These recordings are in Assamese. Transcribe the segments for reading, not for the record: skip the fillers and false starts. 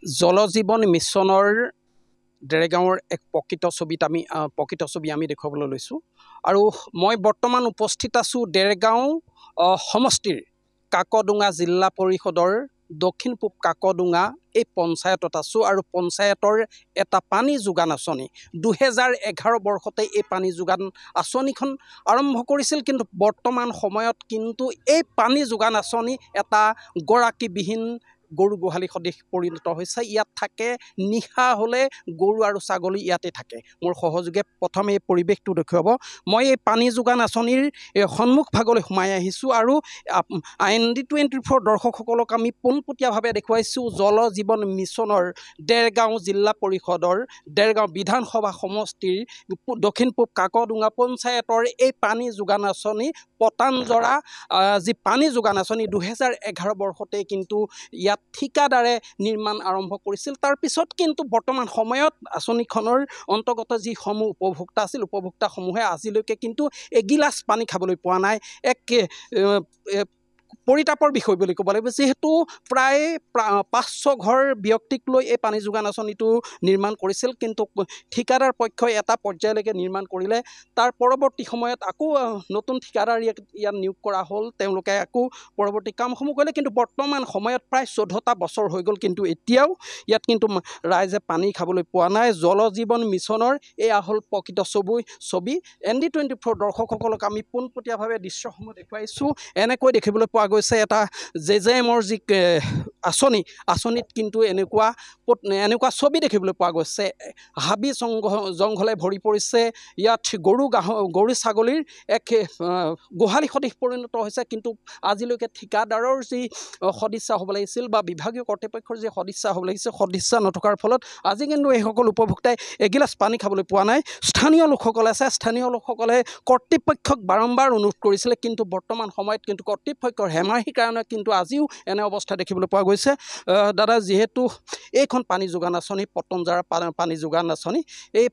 জল জীৱন মিছনৰ ডেৰগাঁৱৰ এক প্ৰকৃত ছবি আমি দেখুৱাবলৈ লৈছোঁ আৰু মই বৰ্তমান উপস্থিত আছোঁ ডেৰগাঁও সমষ্টিৰ কাকডোঙা জিলা পৰিষদৰ দক্ষিণ পূব কাকডোঙা এই পঞ্চায়তত আছোঁ আৰু পঞ্চায়তৰ এটা পানী যোগান আঁচনি 2011 বৰ্ষতে এই পানী যোগান আঁচনিখন আৰম্ভ কৰিছিল, কিন্তু বৰ্তমান সময়ত কিন্তু এই পানী যোগান আঁচনি এটা গৰাকীবিহীন গৰু গোহালি সদৃশ পৰিণত হৈছে। ইয়াত থাকে নিশা হ'লে গৰু আৰু ছাগলী ইয়াতে থাকে। মোৰ সহযোগে প্ৰথমে এই পৰিৱেশটো দেখুৱাব। মই এই পানী যোগান আঁচনিৰ সন্মুখ ভাগলৈ সোমাই আহিছোঁ আৰু ND24 দৰ্শকসকলক আমি পোনপটীয়াভাৱে দেখুৱাইছোঁ জল জীৱন মিছনৰ ডেৰগাঁও জিলা পৰিষদৰ ডেৰগাঁও বিধানসভা সমষ্টিৰ দক্ষিণ পূব কাকডোঙা পঞ্চায়তৰ এই পানী যোগান আঁচনি পতানজৰা যি পানী যোগান আঁচনি 2011 বৰ্ষতে কিন্তু ইয়াত ঠিকাদাৰে নিৰ্মাণ আৰম্ভ কৰিছিল। তাৰপিছত কিন্তু বৰ্তমান সময়ত আঁচনিখনৰ অন্তৰ্গত যিসমূহ উপভোক্তা আছিল, উপভোক্তাসমূহে আজিলৈকে কিন্তু এগিলাচ পানী খাবলৈ পোৱা নাই। এক পৰিতাপৰ বিষয় বুলি ক'ব লাগিব, যিহেতু প্ৰায় 500 ঘৰ ব্যক্তিক লৈ এই পানী যোগান আঁচনিটো নিৰ্মাণ কৰিছিল, কিন্তু ঠিকাদাৰ পক্ষই এটা পৰ্যায়লৈকে নিৰ্মাণ কৰিলে। তাৰ পৰৱৰ্তী সময়ত আকৌ নতুন ঠিকাদাৰ ইয়াত নিয়োগ কৰা হ'ল, তেওঁলোকে আকৌ পৰৱৰ্তী কামসমূহ কৰিলে, কিন্তু বৰ্তমান সময়ত প্ৰায় 14টা বছৰ হৈ গ'ল, কিন্তু এতিয়াও ইয়াত কিন্তু ৰাইজে পানী খাবলৈ পোৱা নাই। জল জীৱন মিছনৰ এয়া হ'ল প্ৰকৃত ছবি। ND24 দৰ্শকসকলক আমি পোনপটীয়াভাৱে দৃশ্যসমূহ দেখুৱাইছোঁ। এনেকৈ দেখিবলৈ পোৱা গৈছে এটা JJMৰ যি আঁচনিত কিন্তু এনেকুৱা ছবি দেখিবলৈ পোৱা গৈছে। হাবি জংঘলে ভৰি পৰিছে, ইয়াত গৰু ছাগলীৰ এক গোহালি সদৃশ পৰিণত হৈছে, কিন্তু আজিলৈকে ঠিকাদাৰৰ যি সদিচ্ছা হ'ব লাগিছিল বা বিভাগীয় কৰ্তৃপক্ষৰ যি সদিচ্ছা হ'ব লাগিছিল, সদিচ্ছা নথকাৰ ফলত আজি কিন্তু এইসকল উপভোক্তাই এগিলাচ পানী খাবলৈ পোৱা নাই। স্থানীয় লোকসকলে কৰ্তৃপক্ষক বাৰম্বাৰ অনুৰোধ কৰিছিলে, কিন্তু বৰ্তমান সময়ত কিন্তু কৰ্তৃপক্ষৰ হেমাহিৰ কাৰণে কিন্তু আজিও এনে অৱস্থা দেখিবলৈ পোৱা গৈছে। দাদা, যিহেতু এইখন পানী যোগান আঁচনি পতানজৰা পানী যোগান আঁচনি, এই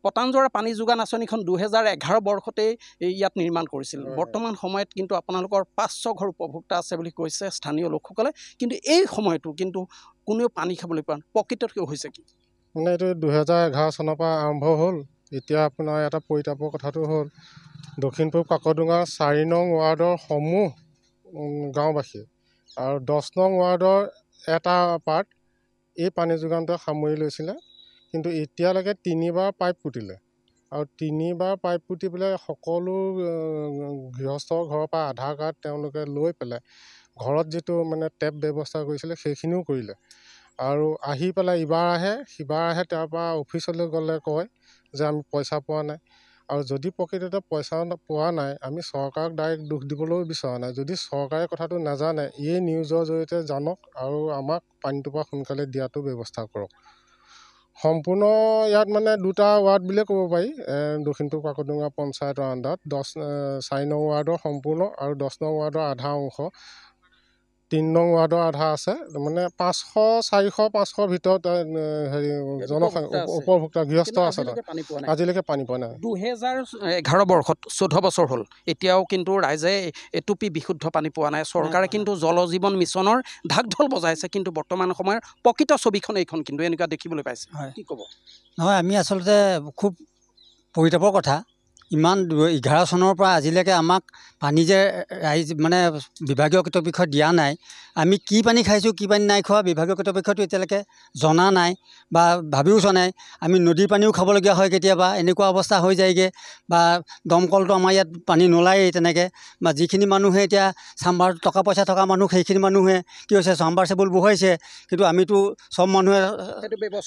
পতানজৰা পানী যোগান আঁচনিখন 2011 বৰ্ষতেই ইয়াত নিৰ্মাণ কৰিছিল। বৰ্তমান সময়ত কিন্তু আপোনালোকৰ 500 ঘৰ উপভোক্তা আছে বুলি কৈছে স্থানীয় লোকসকলে, কিন্তু এই সময়তো কিন্তু কোনেও পানী খাবলৈ পোৱা নাই। প্ৰকৃতত হৈছে কি? মানে এইটো 2011 চনৰ পৰা আৰম্ভ হ'ল। এতিয়া আপোনাৰ এটা পৰিতাপৰ কথাটো হ'ল দক্ষিণ পূব কাকডোঙা 4 নং ৱাৰ্ডৰ সমূহ গাঁওবাসী আৰু 10 নং ৱাৰ্ডৰ এটা পাৰ্ট এই পানী যোগানটোৱে সামৰি লৈছিলে, কিন্তু এতিয়ালৈকে 3বাৰ পাইপ পুতিলে আৰু 3বাৰ পাইপ পুতি পেলাই সকলো গৃহস্থৰ ঘৰৰ পৰা আধাৰ কাৰ্ড তেওঁলোকে লৈ পেলাই ঘৰত যিটো মানে টেপ ব্যৱস্থা কৰিছিলে সেইখিনিও কৰিলে আৰু আহি পেলাই ইবাৰ আহে সিবাৰ আহে, তাৰপৰা অফিচলৈ গ'লে কয় যে আমি পইচা পোৱা নাই। আৰু যদি প্ৰকৃততে পইচা পোৱা নাই, আমি চৰকাৰক ডাইৰেক্ট দোষ দিবলৈও বিচৰা নাই। যদি চৰকাৰে কথাটো নাজানে, এই নিউজৰ জৰিয়তে জানক আৰু আমাক পানীটোৰ পৰা সোনকালে দিয়াটো ব্যৱস্থা কৰক। সম্পূৰ্ণ ইয়াত মানে 2টা ৱাৰ্ড বুলিয়ে ক'ব পাৰি। দক্ষিণ পূব কাকডোঙা পঞ্চায়তৰ আণ্ডাৰত 4 নং ৱাৰ্ডৰ সম্পূৰ্ণ আৰু 10 নং ৱাৰ্ডৰ আধা অংশ, 3 নং ৱাৰ্ডৰ আধা আছে। মানে 500-400-500 ভিতৰত জনসংখ্যা উপভোক্তা গৃহস্থ আছে, আজিলৈকে পানী পোৱা নাই। 2011 বৰ্ষত 14 বছৰ হ'ল, এতিয়াও কিন্তু ৰাইজে এটুপি বিশুদ্ধ পানী পোৱা নাই। চৰকাৰে কিন্তু জল জীৱন মিছনৰ ঢাক ঢোল বজাইছে, কিন্তু বৰ্তমান সময়ৰ প্ৰকৃত ছবিখন এইখন কিন্তু এনেকুৱা দেখিবলৈ পাইছে। কি ক'ব? নহয়, আমি আচলতে খুব পৰিতাপৰ কথা, ইমান 11 চনৰ পৰা আজিলৈকে আমাক পানী যে ৰাইজ মানে বিভাগীয় কৰ্তৃপক্ষই দিয়া নাই, আমি কি পানী খাইছোঁ কি পানী নাই খোৱা বিভাগীয় কৰ্তৃপক্ষটো এতিয়ালৈকে জনা নাই বা ভাবিও চোৱা নাই। আমি নদীৰ পানীও খাবলগীয়া হয় কেতিয়াবা, এনেকুৱা অৱস্থা হৈ যায়গৈ। বা দমকলটো আমাৰ ইয়াত পানী নোলায়েই তেনেকৈ, বা যিখিনি মানুহে এতিয়া টকা পইচা থকা মানুহ সেইখিনি মানুহে কি হৈছে চাম্বাৰচেবুল বহুৱাইছে, কিন্তু আমিতো চব মানুহে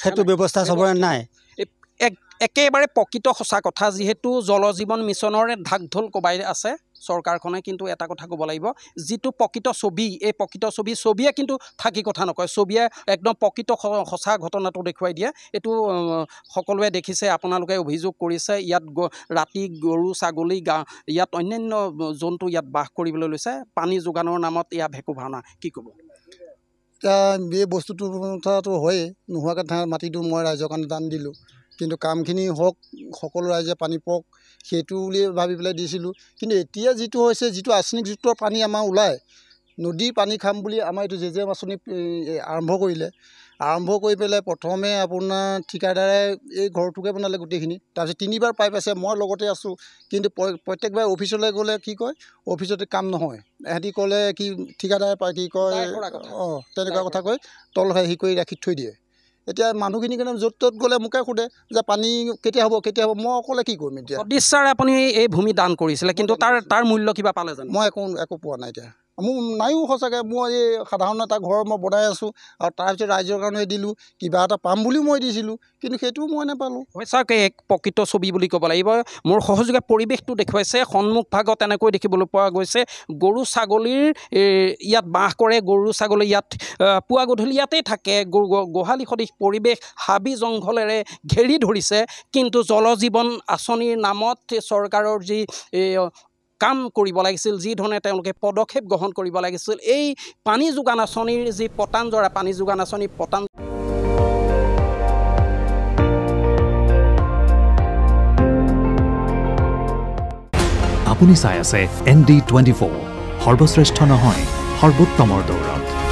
সেইটো ব্যৱস্থা চবৰে নাই। একেবাৰে প্ৰকৃত সঁচা কথা, যিহেতু জল জীৱন মিছনৰে ঢাক ঢোল কোবাই আছে চৰকাৰখনে, কিন্তু এটা কথা ক'ব লাগিব, যিটো প্ৰকৃত ছবি, এই প্ৰকৃত ছবিয়ে কিন্তু ফাঁকি কথা নকয়। ছবিয়ে একদম প্ৰকৃত সঁচা ঘটনাটো দেখুৱাই দিয়ে। এইটো সকলোৱে দেখিছে, আপোনালোকে অভিযোগ কৰিছে, ইয়াত ৰাতি গৰু ছাগলী ইয়াত অন্যান্য জন্তু ইয়াত বাস কৰিবলৈ লৈছে। পানী যোগানৰ নামত এয়া ভেকু ভাওনা। কি ক'ব? এতিয়া এই বস্তুটোৰ কথাটো হয়েই, নোহোৱাকৈ মাটিটো মই ৰাইজৰ কাৰণে দান দিলোঁ, কিন্তু কামখিনি হওক, সকলো ৰাইজে পানী পাওক সেইটো বুলিয়ে ভাবি পেলাই দিছিলোঁ। কিন্তু এতিয়া যিটো হৈছে, যিটো আৰ্ছেনিকযুক্ত পানী আমাৰ ওলায়, নদীৰ পানী খাম বুলি আমাৰ এইটো JJM আঁচনি আৰম্ভ কৰিলে। আৰম্ভ কৰি পেলাই প্ৰথমে আপোনাৰ ঠিকাদাৰে এই ঘৰটোকে বনালে গোটেইখিনি, তাৰপিছত 3বাৰ পাইপ আছে, মই লগতে আছোঁ, কিন্তু প্ৰত্যেকবাৰ অফিচলৈ গ'লে কি কয় অফিচতে কাম নহয়, এহেঁতি ক'লে কি ঠিকাদাৰে পায় কি কয় তেনেকুৱা কথা কৈ তল হেৰি কৰি ৰাখি থৈ দিয়ে। এতিয়া মানুহখিনি কাৰণে য'ত ত'ত গ'লে মোকে সোধে যে পানী কেতিয়া হ'ব, মই অকলে কি কৰিম এতিয়া। সদিচ্ছাৰে আপুনি এই ভূমি দান কৰিছিলে, কিন্তু তাৰ মূল্য কিবা পালে জানো? মই একো পোৱা নাই এতিয়া, মোৰ নাইও সঁচাকৈ। মই এই সাধাৰণ এটা ঘৰ মই বনাই আছোঁ আৰু তাৰপিছত ৰাইজৰ কাৰণে দিলোঁ, কিবা এটা পাম বুলিও মই দিছিলোঁ, কিন্তু সেইটোও মই নাপালোঁ। সঁচাকৈ এক প্ৰকৃত ছবি বুলি ক'ব লাগিব। মোৰ সহযোগে পৰিৱেশটো দেখুৱাইছে, সন্মুখ ভাগত এনেকৈ দেখিবলৈ পোৱা গৈছে গৰু ছাগলীৰ ইয়াত বাস কৰে, গৰু ছাগলী ইয়াত পুৱা গধূলি ইয়াতেই থাকে, গোহালি সদৃশ পৰিৱেশ হাবি জংঘলেৰে ঘেৰি ধৰিছে, কিন্তু জল জীৱন আঁচনিৰ নামত চৰকাৰৰ যি কাম কৰিব লাগিছিল, যি ধৰণে তেওঁলোকে পদক্ষেপ গ্ৰহণ কৰিব লাগিছিল, এই পানী যোগান আঁচনিৰ যি পতানজৰা পানী যোগান আঁচনিৰ পতান আপুনি চাই আছে ND24, সৰ্বশ্ৰেষ্ঠ নহয় সৰ্বোত্তমৰ দৌৰত।